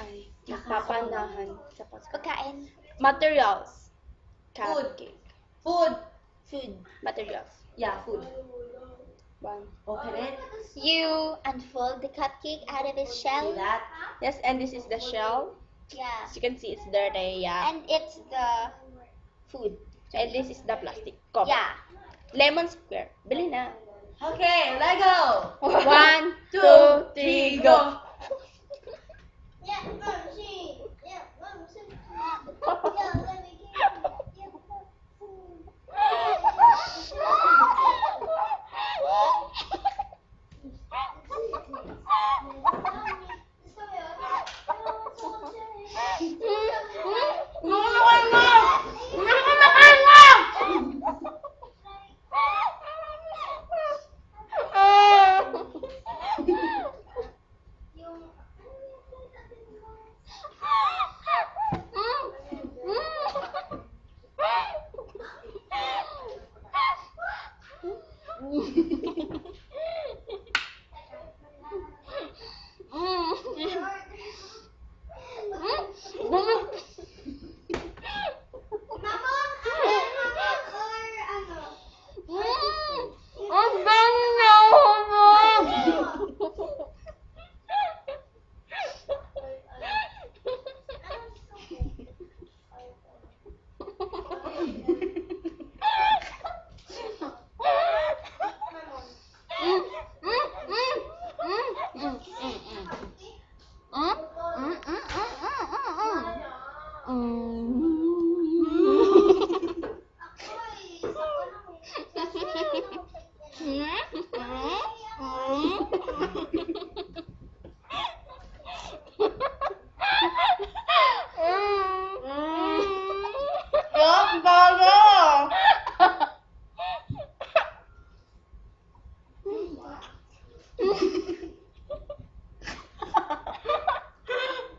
ay papanahan sa Pagkain. materials. Food. Cupcake. Food. Food. Materials. Yeah, food. 1. Okay. You unfold the cupcake out of its See shell. that? Yes, and this is the shell. Yeah. As you can see, it's dirty, yeah. And it's the food. And this is the plastic cup. Yeah. Lemon square. Bili na. Okay, let go. 1, 2, 3, go.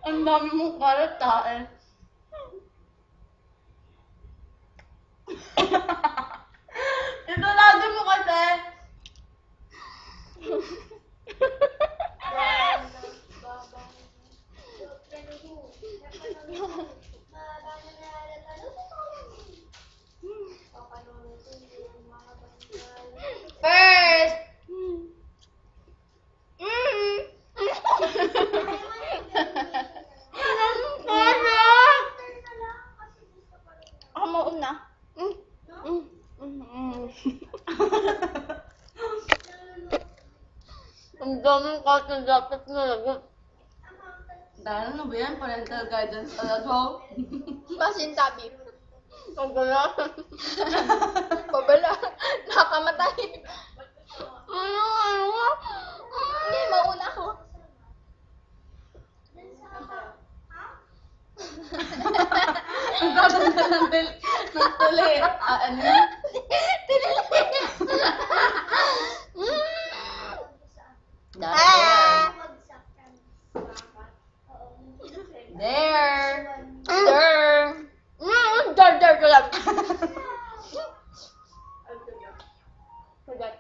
Ang dami mong kalat, tae. Ito lagi mo kasi. First. Ako mauna. Ang daming kasi dapat nalagot. Dahil ano ba yan? Parental guidance talaga. Masintabi. Ang gala. Babala. Nakamatay. Ano? Hindi, mauna ako. Ang gaganda ng tuli. Ano yun? There. Dar ko lang. Forgot.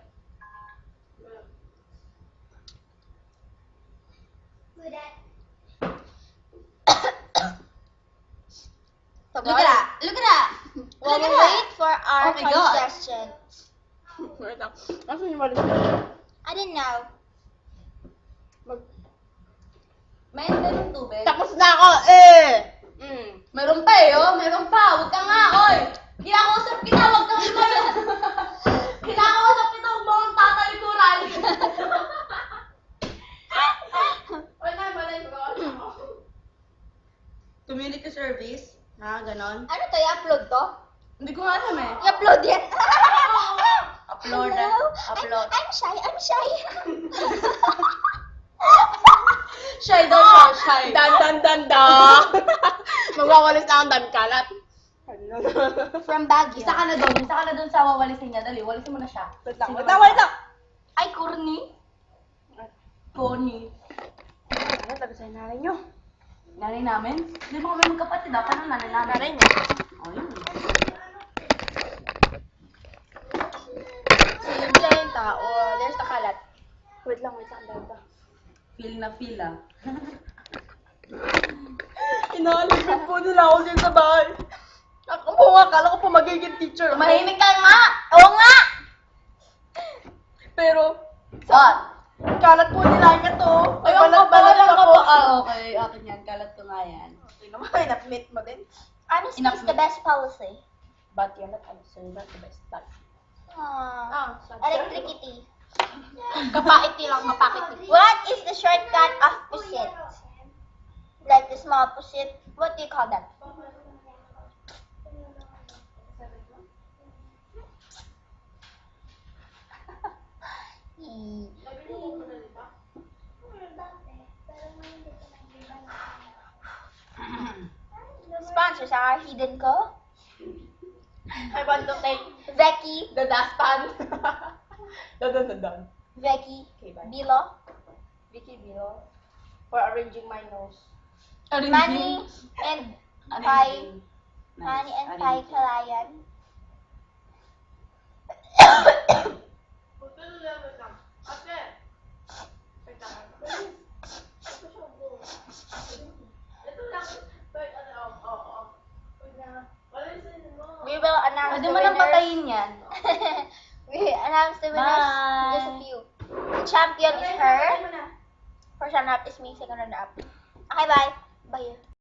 Look at that. Look at that. While we Look at that. wait for our Oh my God. contestant. Wait lang. Nasaan yung walis na? I don't know. May ng tubig. Tapos na ako, eh! Meron pa eh, oh. Meron pa. Huwag ka nga, oy. Kinakausap kita, huwag kang lumayo. Kinakausap kita, huwag mo akong tatalikuran. Community service. Ha, ganon. Ano to? I-upload to? Hindi ko nga alam eh. I-upload yan? Upload. Hello? Upload. I'm shy. Shy daw siya, shy. Dan. Magwawalis na akong dan kalat. From Baguio. Isa ka na doon sa wawalisin niya. Dali, walisin mo na siya. Wait lang. Ay, corny. Connie. Ano, tabi sa'yo nanay nyo. Nanay namin? Hindi mo kami magkapatid, dapat ng nanay namin. Nanay niya. Oh, yun. Sila yung tao. There's the kalat. Wait lang, ang dami pa. Feel na feel ah. Inaalipin po nila ako dyan sa bahay. Ako po nga, akala ko po magiging teacher ako. Mahimik ka nga! Oo nga! Pero, What? kalat po nila ka to. Ay, ang Balat-balat kapalan pa ka po. po. Ah, okay. Akin yan. Kalat ko nga yan. Hindi naman, na-meet mo din. Honesty is the best policy. But you're not answering not the best part. Aww. Ah, Electricity. Kapakiti lang, kapakiti. What is the shortcut of pusit? Like the small pusit. What do you call that? Sponsors are Hidden Co, I want to thank Becky, the dustpan. Dadan. Becky, Okay, bye. Bilo, Vicky Bilo for arranging my nose. Manny, and Pai, Manny and Pai Kalayan. We will announce Pwede the mo nang winners. patayin yan. We announce the winners. Bye. Just a few. The champion is her. First runner-up is me. Second runner-up. Okay, bye. Bye.